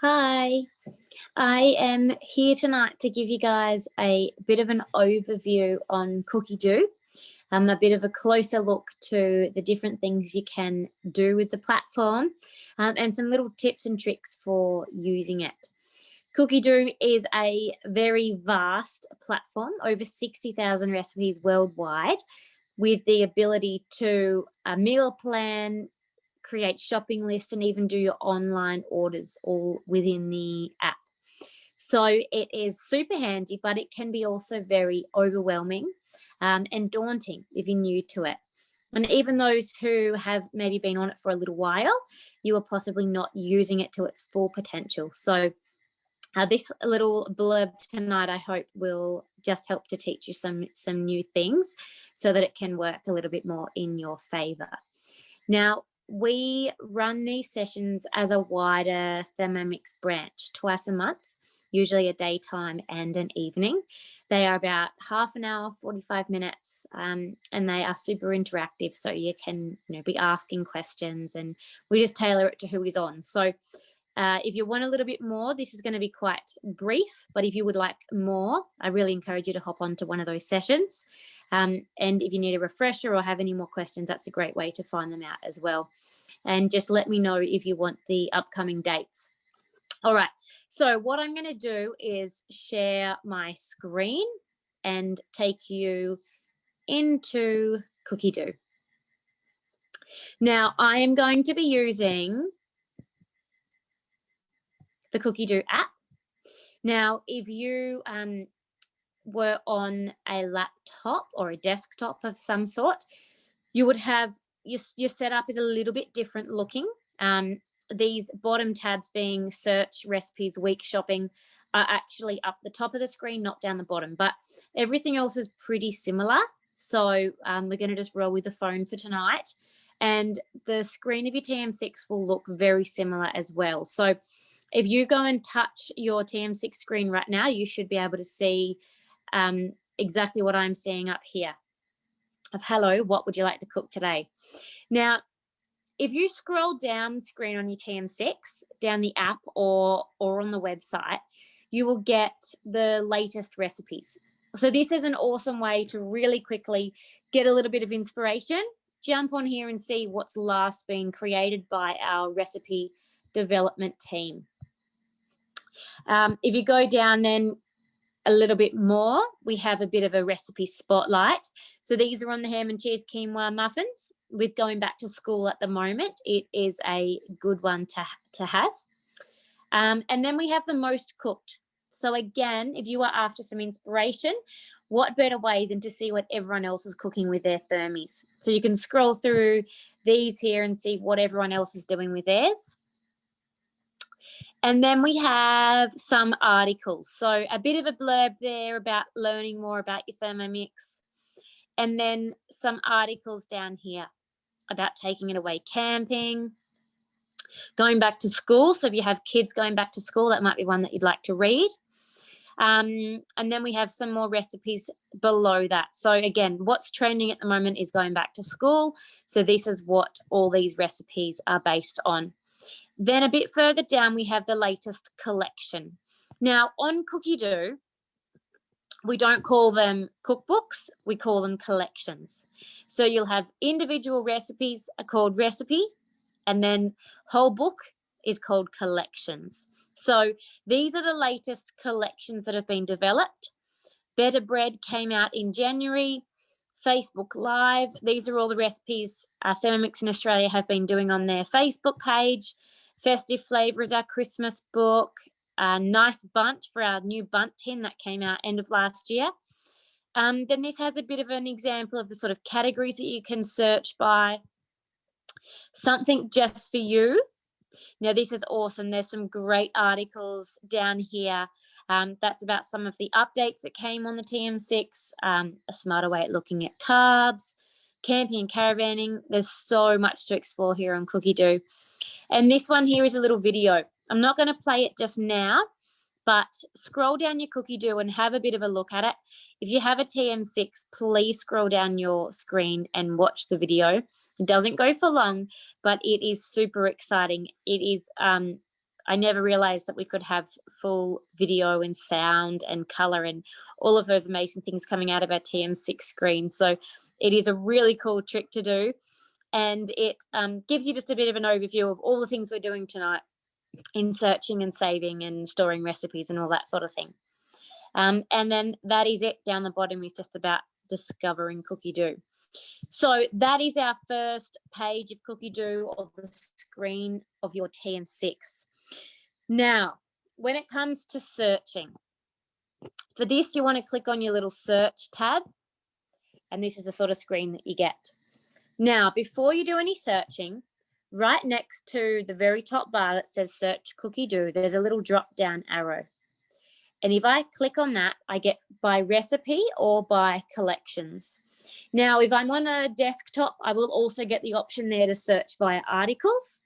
Hi, I am here tonight to give you guys a bit of an overview on Cookidoo, a bit of a closer look to the different things you can do with the platform, and some little tips and tricks for using it. Cookidoo is a very vast platform, over 60,000 recipes worldwide, with the ability to meal plan, create shopping lists, and even do your online orders all within the app. So it is super handy, but it can be also very overwhelming and daunting if you're new to it. And even those who have maybe been on it for a little while, you are possibly not using it to its full potential. So this little blurb tonight, I hope, will just help to teach you some new things so that it can work a little bit more in your favor. Now, we run these sessions as a wider Thermomix branch twice a month, usually a daytime and an evening. They are about half an hour, 45 minutes, and they are super interactive, so you can be asking questions, and we just tailor it to who is on. So if you want a little bit more, this is going to be quite brief, but if you would like more, I really encourage you to hop onto one of those sessions. And if you need a refresher or have any more questions, that's a great way to find them out as well. And just let me know if you want the upcoming dates. All right, so what I'm going to do is share my screen and take you into Cookidoo. Now, I am going to be using the Cookidoo app. Now, if you were on a laptop or a desktop of some sort, you would have your setup is a little bit different looking. These bottom tabs being search, recipes, week shopping are actually up the top of the screen, not down the bottom, but everything else is pretty similar. So we're going to just roll with the phone for tonight, and the screen of your TM6 will look very similar as well. So if you go and touch your TM6 screen right now, you should be able to see exactly what I'm seeing up here of hello, what would you like to cook today? Now, if you scroll down the screen on your TM6, down the app or on the website, you will get the latest recipes. So this is an awesome way to really quickly get a little bit of inspiration, jump on here and see what's last been created by our recipe development team. If you go down then a little bit more, we have a bit of a recipe spotlight. So these are on the ham and cheese quinoa muffins. With going back to school at the moment, it is a good one to have. And then we have the most cooked. So again, if you are after some inspiration, what better way than to see what everyone else is cooking with their thermies? So you can scroll through these here and see what everyone else is doing with theirs. And then we have some articles. So a bit of a blurb there about learning more about your Thermomix. And then some articles down here about taking it away camping, going back to school. So if you have kids going back to school, that might be one that you'd like to read. And then we have some more recipes below that. So again, what's trending at the moment is going back to school. So this is what all these recipes are based on. Then a bit further down, we have the latest collection. Now, on Cookidoo, we don't call them cookbooks, we call them collections. So you'll have individual recipes are called recipe, and then whole book is called collections. So these are the latest collections that have been developed. Better Bread came out in January. Facebook Live, these are all the recipes Thermomix in Australia have been doing on their Facebook page. Festive Flavour is our Christmas book. Nice Bunt for our new Bunt tin that came out end of last year. Then this has a bit of an example of the sort of categories that you can search by. Something just for you. Now, this is awesome. There's some great articles down here. That's about some of the updates that came on the TM6, a smarter way at looking at carbs, camping and caravanning. There's so much to explore here on Cookidoo. And this one here is a little video. I'm not going to play it just now, but scroll down your Cookidoo and have a bit of a look at it. If you have a TM6, please scroll down your screen and watch the video. It doesn't go for long, but it is super exciting. It is, I never realized that we could have full video and sound and color and all of those amazing things coming out of our TM6 screen. So it is a really cool trick to do. And it gives you just a bit of an overview of all the things we're doing tonight in searching and saving and storing recipes and all that sort of thing. And then that is it. Down the bottom is just about discovering Cookidoo. So that is our first page of Cookidoo, or the screen of your TM6. Now, when it comes to searching, for this you want to click on your little search tab, and this is the sort of screen that you get. Now, before you do any searching, right next to the very top bar that says search Cookidoo, there's a little drop down arrow. And if I click on that, I get by recipe or by collections. Now, if I'm on a desktop, I will also get the option there to search via articles,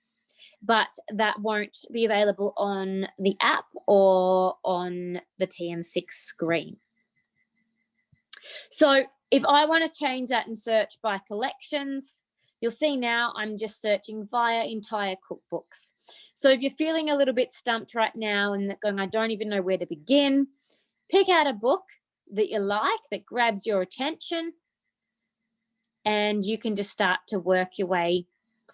but that won't be available on the app or on the TM6 screen. So if I want to change that and search by collections, you'll see now I'm just searching via entire cookbooks. So if you're feeling a little bit stumped right now and going, I don't even know where to begin, pick out a book that you like, that grabs your attention, and you can just start to work your way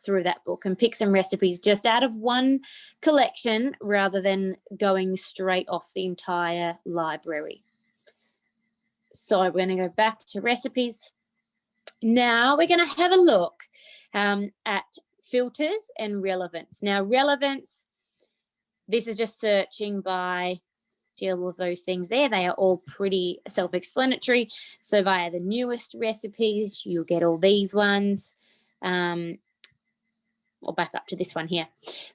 through that book and pick some recipes just out of one collection rather than going straight off the entire library. So we're going to go back to recipes. Now we're going to have a look at filters and relevance. Now, relevance, this is just searching by, see all of those things there. They are all pretty self-explanatory. So via the newest recipes, you'll get all these ones. I'll back up to this one here.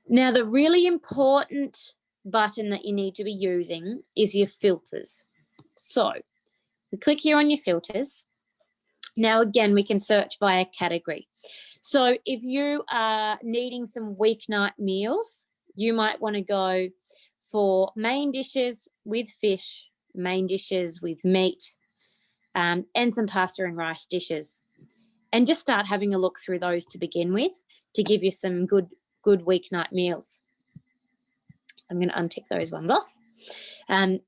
Now, the really important button that you need to be using is your filters. So we click here on your filters. Now, again, we can search via category. So if you are needing some weeknight meals, you might want to go for main dishes with fish, main dishes with meat, and some pasta and rice dishes. And just start having a look through those to begin with to give you some good weeknight meals. I'm going to untick those ones off.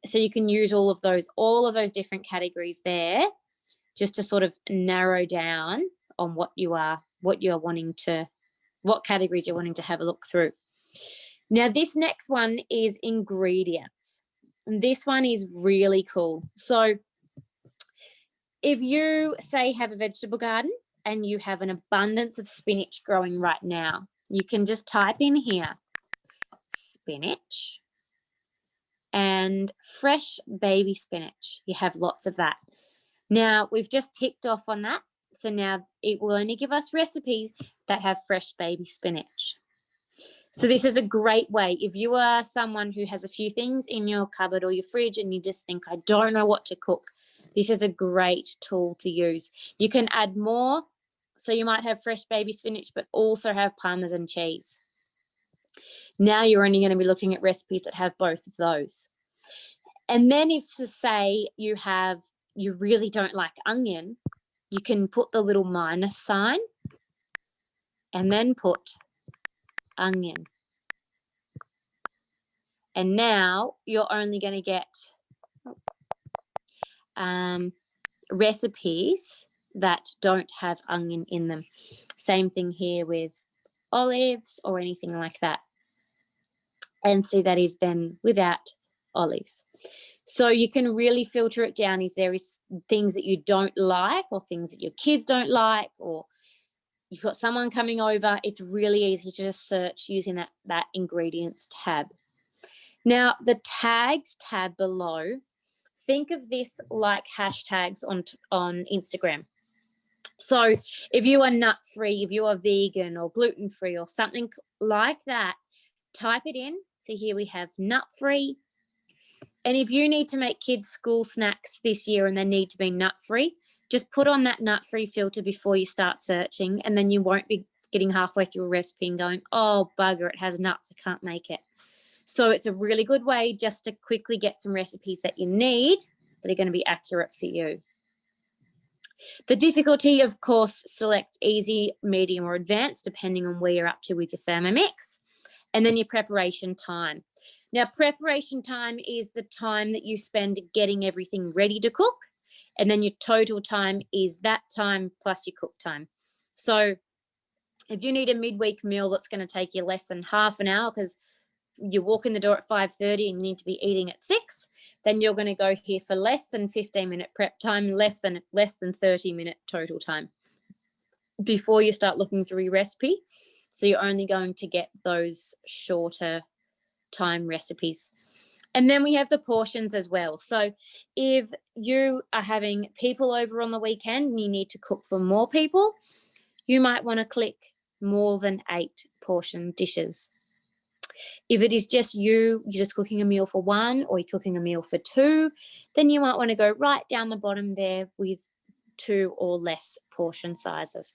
So you can use all of those different categories there, just to sort of narrow down on what categories you're wanting to have a look through. Now, this next one is ingredients. And this one is really cool. So if you, say, have a vegetable garden and you have an abundance of spinach growing right now, you can just type in here, spinach and fresh baby spinach. You have lots of that. Now, we've just ticked off on that. So now it will only give us recipes that have fresh baby spinach. So this is a great way. If you are someone who has a few things in your cupboard or your fridge and you just think, I don't know what to cook, this is a great tool to use. You can add more. So you might have fresh baby spinach, but also have Parmesan cheese. Now you're only going to be looking at recipes that have both of those. And then if, say, you really don't like onion, you can put the little minus sign and then put onion. And now you're only going to get recipes that don't have onion in them. Same thing here with olives or anything like that. And see, that is then without olives. So you can really filter it down if there is things that you don't like or things that your kids don't like, or you've got someone coming over. It's really easy to just search using that ingredients tab. Now, the tags tab below, think of this like hashtags on Instagram. So if you are nut-free, if you are vegan or gluten-free or something like that, type it in. So here we have nut-free. And if you need to make kids school snacks this year and they need to be nut-free, just put on that nut-free filter before you start searching, and then you won't be getting halfway through a recipe and going, oh, bugger, it has nuts, I can't make it. So it's a really good way just to quickly get some recipes that you need that are going to be accurate for you. The difficulty, of course, select easy, medium, or advanced, depending on where you're up to with your Thermomix. And then your preparation time. Now, preparation time is the time that you spend getting everything ready to cook. And then your total time is that time plus your cook time. So if you need a midweek meal that's going to take you less than half an hour because you walk in the door at 5:30 and you need to be eating at 6, then you're going to go here for less than 15-minute prep time, less than 30-minute total time before you start looking through your recipe. So you're only going to get those shorter time recipes. And then we have the portions as well. So if you are having people over on the weekend and you need to cook for more people, you might want to click more than 8 portion dishes. If it is just you're just cooking a meal for 1 or you're cooking a meal for 2, then you might want to go right down the bottom there with 2 or less portion sizes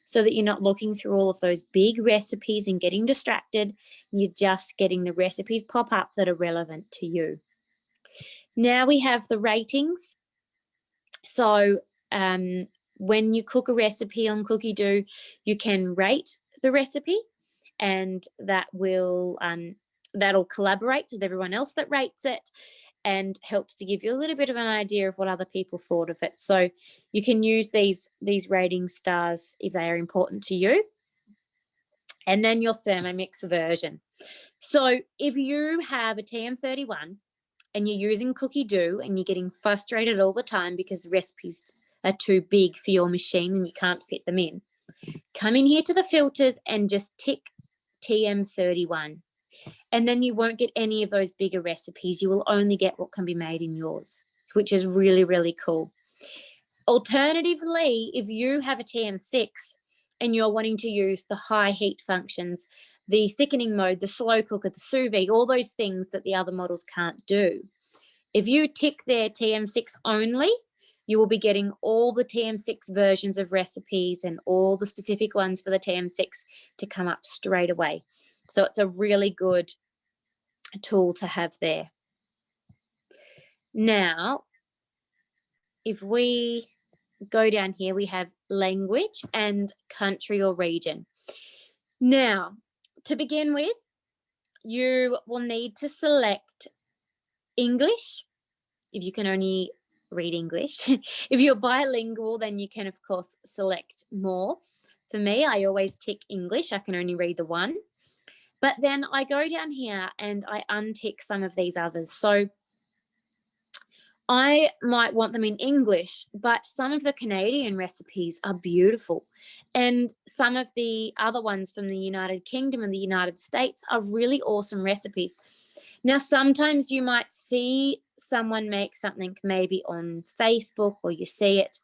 so that you're not looking through all of those big recipes and getting distracted. You're just getting the recipes pop up that are relevant to you. Now we have the ratings. So when you cook a recipe on Cookidoo, you can rate the recipe, and that will that'll collaborate with everyone else that rates it and helps to give you a little bit of an idea of what other people thought of it. So you can use these rating stars if they are important to you. And then your Thermomix version. So if you have a TM31 and you're using Cookidoo and you're getting frustrated all the time because the recipes are too big for your machine and you can't fit them in, come in here to the filters and just tick TM31. And then you won't get any of those bigger recipes. You will only get what can be made in yours, which is really, really cool. Alternatively, if you have a TM6 and you're wanting to use the high heat functions, the thickening mode, the slow cooker, the sous vide, all those things that the other models can't do, if you tick their TM6 only, you will be getting all the TM6 versions of recipes and all the specific ones for the TM6 to come up straight away. So it's a really good tool to have there. Now, if we go down here, we have language and country or region. Now, to begin with, you will need to select English if you can only read English. If you're bilingual, then you can, of course, select more. For me, I always tick English. I can only read the one. But then I go down here and I untick some of these others. So I might want them in English, but some of the Canadian recipes are beautiful. And some of the other ones from the United Kingdom and the United States are really awesome recipes. Now, sometimes you might see someone make something maybe on Facebook, or you see it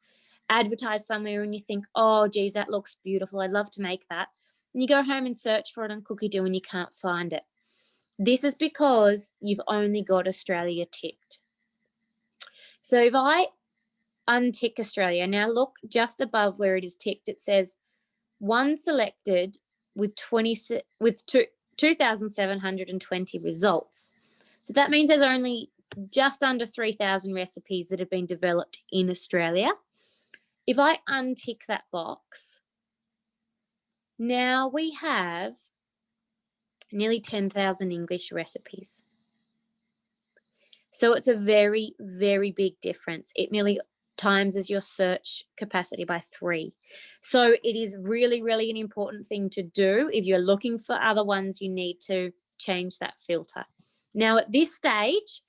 advertised somewhere and you think, oh, geez, that looks beautiful. I'd love to make that. And you go home and search for it on Cookidoo and you can't find it. This is because you've only got Australia ticked. So if I untick Australia, now look just above where it is ticked, it says one selected with 2,720 results. So that means there's only just under 3,000 recipes that have been developed in Australia. If I untick that box, now we have nearly 10,000 English recipes. So it's a very, very big difference. It nearly times as your search capacity by 3. So it is really, really an important thing to do. If you're looking for other ones, you need to change that filter. Now, at this stage,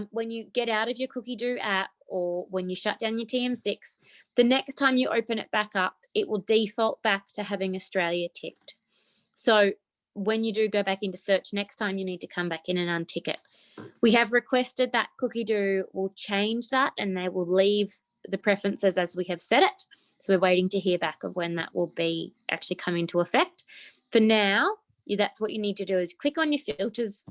when you get out of your Cookidoo app or when you shut down your TM6, the next time you open it back up, it will default back to having Australia ticked. So when you do go back into search next time, you need to come back in and untick it. We have requested that Cookidoo will change that and they will leave the preferences as we have set it. So we're waiting to hear back of when that will be actually come into effect. For now, that's what you need to do is click on your filters.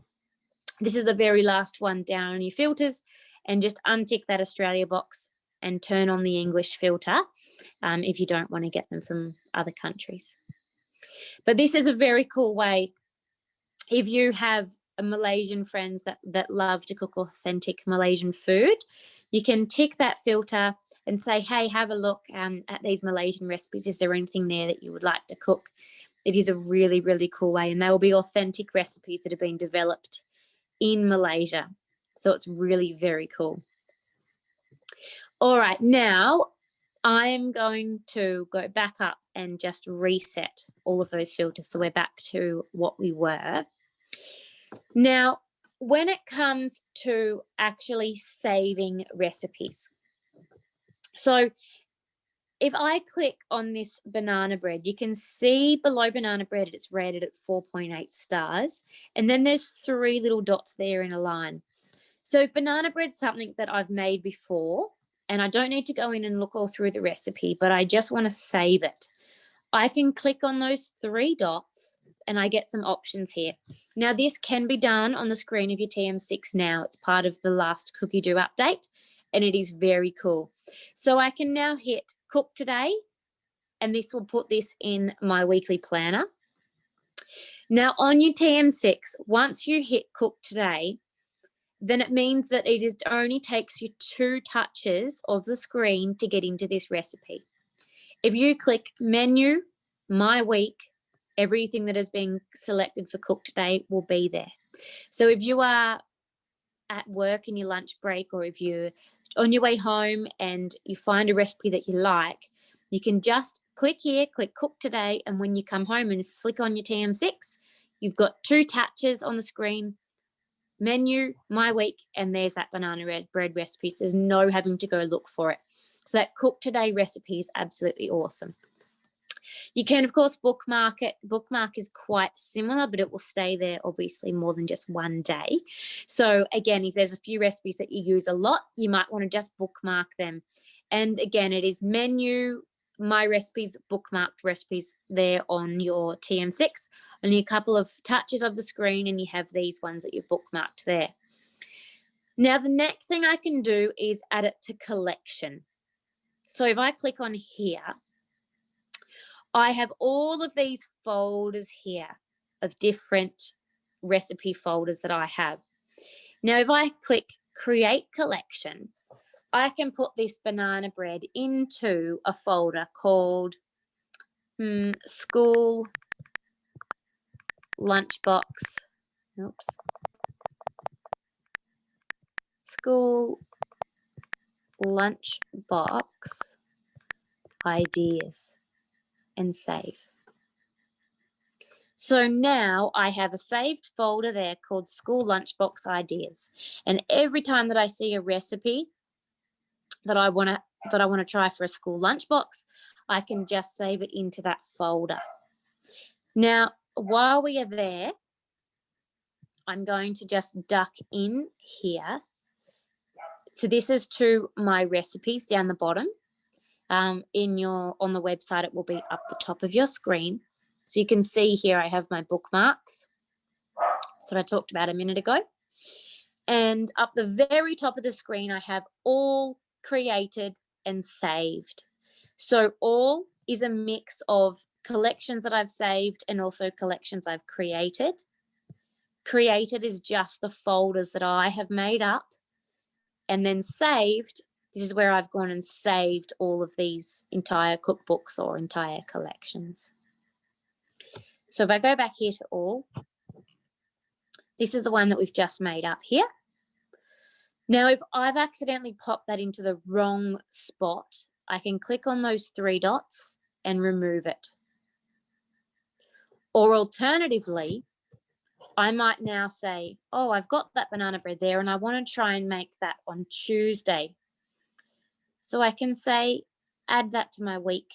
This is the very last one down on your filters, and just untick that Australia box and turn on the English filter if you don't want to get them from other countries. But this is a very cool way. If you have Malaysian friends that love to cook authentic Malaysian food, you can tick that filter and say, hey, have a look at these Malaysian recipes. Is there anything there that you would like to cook? It is a really, really cool way, and they will be authentic recipes that have been developed in Malaysia. So it's really very cool. All right, now I am going to go back up and just reset all of those filters so we're back to what we were. Now, when it comes to actually saving recipes, so if I click on this banana bread, you can see below banana bread it's rated at 4.8 stars, and then there's 3 little dots there in a line. So banana bread's something that I've made before, and I don't need to go in and look all through the recipe, but I just want to save it. I can click on those 3 dots and I get some options here. Now, this can be done on the screen of your TM6 now. It's part of the last Cookidoo update, and it is very cool. So I can now hit Cook Today, and this will put this in my weekly planner. Now, on your TM6, once you hit Cook Today, then it means that it only takes you 2 touches of the screen to get into this recipe. If you click Menu, My Week, everything that has been selected for Cook Today will be there. So if you are at work in your lunch break, or if you're on your way home and you find a recipe that you like, you can just click here, click Cook Today, and when you come home and flick on your TM6, you've got 2 touches on the screen, Menu, My Week, and there's that banana bread recipe. So there's no having to go look for it. So that Cook Today recipe is absolutely awesome. You can, of course, bookmark it. Bookmark is quite similar, but it will stay there, obviously, more than just one day. So, again, if there's a few recipes that you use a lot, you might want to just bookmark them. And, again, it is Menu, My Recipes, bookmarked recipes there on your TM6. Only a couple of touches of the screen, and you have these ones that you've bookmarked there. Now, the next thing I can do is add it to collection. So if I click on here, I have all of these folders here of different recipe folders that I have. Now, if I click Create Collection, I can put this banana bread into a folder called School Lunchbox. Oops. School Lunchbox Ideas, and save. So now I have a saved folder there called School Lunchbox Ideas. And every time that I see a recipe that I want to try for a school lunchbox, I can just save it into that folder. Now, while we are there, I'm going to just duck in here. So this is to my recipes down the bottom. On the website, it will be up the top of your screen. So you can see here I have my bookmarks. That's what I talked about a minute ago. And up the very top of the screen, I have all created and saved. So all is a mix of collections that I've saved and also collections I've created. Created is just the folders that I have made up. And then saved, this is where I've gone and saved all of these entire cookbooks or entire collections. So if I go back here to all, this is the one that we've just made up here. Now, if I've accidentally popped that into the wrong spot, I can click on those 3 dots and remove it. Or alternatively, I might now say, oh, I've got that banana bread there and I want to try and make that on Tuesday. So I can say, add that to my week.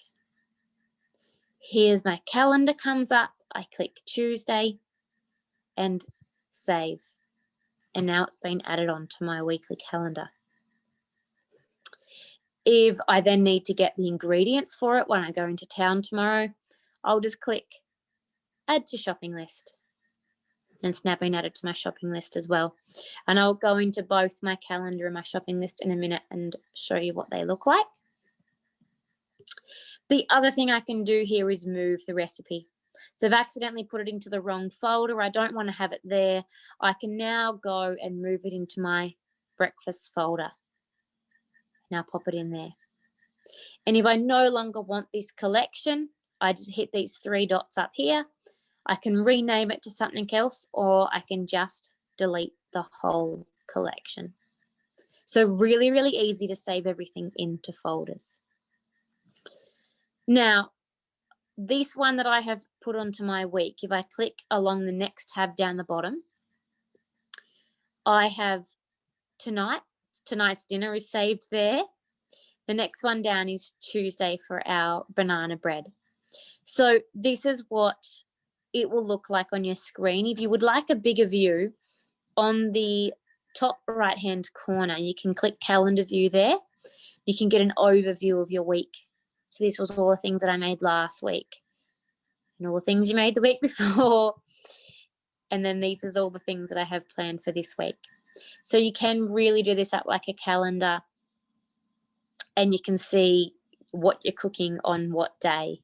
Here's my calendar comes up. I click Tuesday and save. And now it's been added onto my weekly calendar. If I then need to get the ingredients for it when I go into town tomorrow, I'll just click add to shopping list. And it's now been added to my shopping list as well. And I'll go into both my calendar and my shopping list in a minute and show you what they look like. The other thing I can do here is move the recipe. So I've accidentally put it into the wrong folder. I don't want to have it there. I can now go and move it into my breakfast folder. Now pop it in there. And if I no longer want this collection, I just hit these 3 dots up here. I can rename it to something else, or I can just delete the whole collection. So really, really easy to save everything into folders. Now, this one that I have put onto my week, if I click along the next tab down the bottom, I have tonight's dinner is saved there. The next one down is Tuesday for our banana bread. So this is what it will look like on your screen. If you would like a bigger view, on the top right-hand corner, you can click calendar view there. You can get an overview of your week. So this was all the things that I made last week and all the things you made the week before. And then these is all the things that I have planned for this week. So you can really do this up like a calendar, and you can see what you're cooking on what day,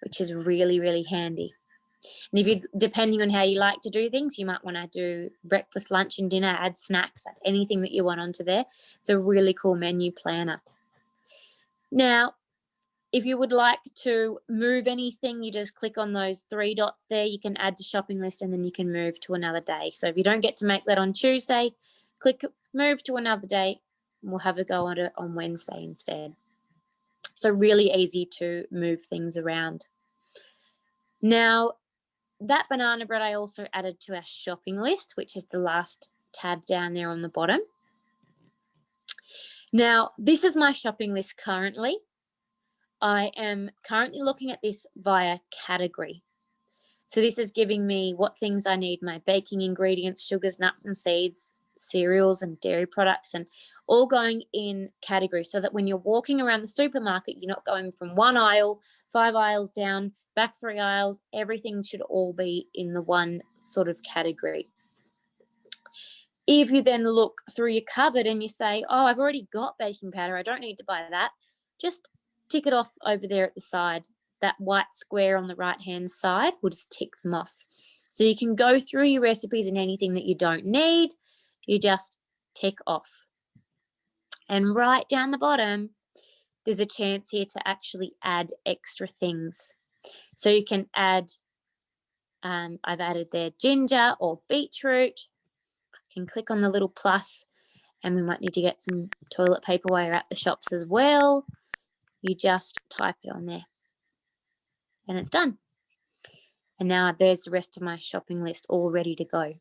which is really, really handy. And if you, depending on how you like to do things, you might want to do breakfast, lunch, and dinner, add snacks, add anything that you want onto there. It's a really cool menu planner. Now, if you would like to move anything, you just click on those 3 dots there. You can add to shopping list, and then you can move to another day. So if you don't get to make that on Tuesday, click move to another day, and we'll have a go at it on Wednesday instead. So really easy to move things around. Now, that banana bread I also added to our shopping list, which is the last tab down there on the bottom. Now, this is my shopping list currently. I am currently looking at this via category. So this is giving me what things I need, my baking ingredients, sugars, nuts and seeds, cereals and dairy products, and all going in category, so that when you're walking around the supermarket, you're not going from one aisle, 5 aisles down, back 3 aisles. Everything should all be in the one sort of category. If you then look through your cupboard and you say, oh, I've already got baking powder, I don't need to buy that, just tick it off over there at the side. That white square on the right-hand side will just tick them off. So you can go through your recipes, and anything that you don't need, you just tick off. And right down the bottom, there's a chance here to actually add extra things. So you can add, I've added there ginger or beetroot. You can click on the little plus, and we might need to get some toilet paper while you're at the shops as well. You just type it on there, and it's done. And now there's the rest of my shopping list all ready to go.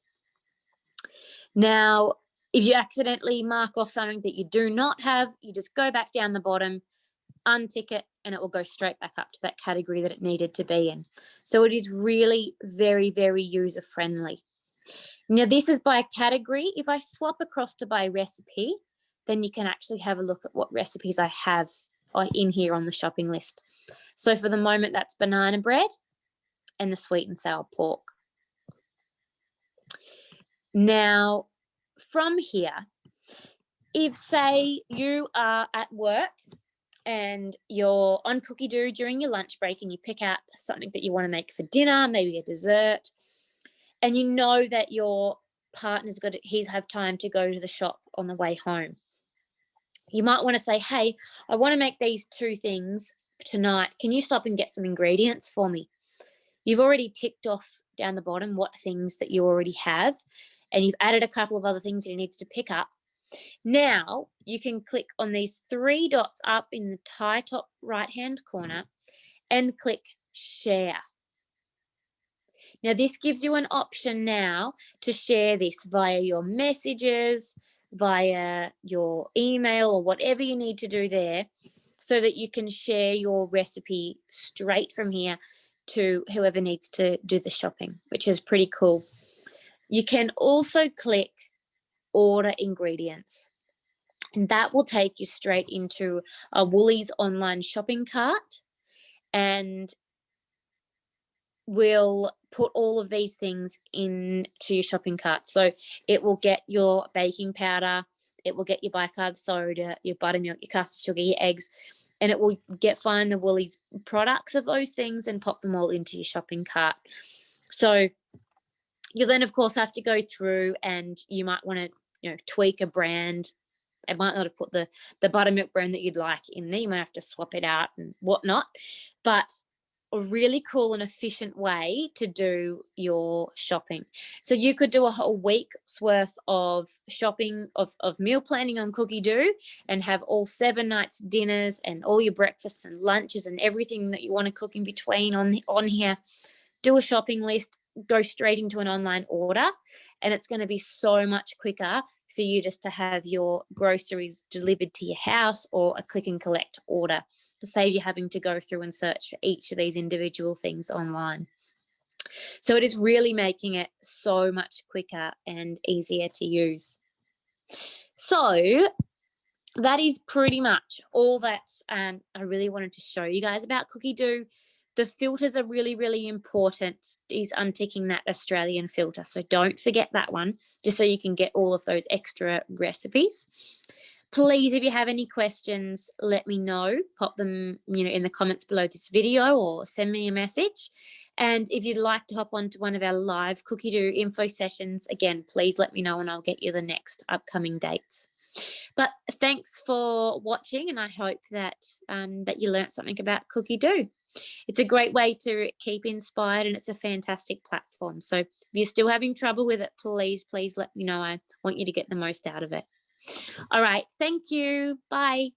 Now, if you accidentally mark off something that you do not have, you just go back down the bottom, untick it, and it will go straight back up to that category that it needed to be in. So it is really very, very user-friendly. Now, this is by category. If I swap across to by recipe, then you can actually have a look at what recipes I have in here on the shopping list. So for the moment, that's banana bread and the sweet and sour pork. Now, from here, if, say, you are at work and you're on Cookidoo during your lunch break and you pick out something that you want to make for dinner, maybe a dessert, and you know that your partner's he's have time to go to the shop on the way home, you might want to say, hey, I want to make these 2 things tonight. Can you stop and get some ingredients for me? You've already ticked off down the bottom what things that you already have, and you've added a couple of other things that he needs to pick up. Now you can click on these 3 dots up in the top right-hand corner and click share. Now this gives you an option now to share this via your messages, via your email, or whatever you need to do there, so that you can share your recipe straight from here to whoever needs to do the shopping, which is pretty cool. You can also click order ingredients, and that will take you straight into a Woolies online shopping cart, and will put all of these things into your shopping cart. So it will get your baking powder, it will get your bicarb soda, your buttermilk, your custard sugar, your eggs, and it will find the Woolies products of those things and pop them all into your shopping cart. So you'll then, of course, have to go through, and you might want to, tweak a brand it might not have put the buttermilk brand that you'd like in there. You might have to swap it out and whatnot. But a really cool and efficient way to do your shopping. So you could do a whole week's worth of shopping, of meal planning on Cookidoo, and have all 7 nights dinners and all your breakfasts and lunches and everything that you want to cook in between on here. Do a shopping list, go straight into an online order, and it's going to be so much quicker for you just to have your groceries delivered to your house or a click and collect order, to save you having to go through and search for each of these individual things online. So it is really making it so much quicker and easier to use. So that is pretty much all that I really wanted to show you guys about Cookidoo. The filters are really, really important. Is unticking that Australian filter. So don't forget that one, just so you can get all of those extra recipes. Please, if you have any questions, let me know. Pop them, in the comments below this video, or send me a message. And if you'd like to hop onto one of our live Cookidoo info sessions, again, please let me know and I'll get you the next upcoming dates. But thanks for watching, and I hope that that you learnt something about Cookidoo. It's a great way to keep inspired, and it's a fantastic platform. So if you're still having trouble with it, please let me know. I want you to get the most out of it. All right. Thank you. Bye.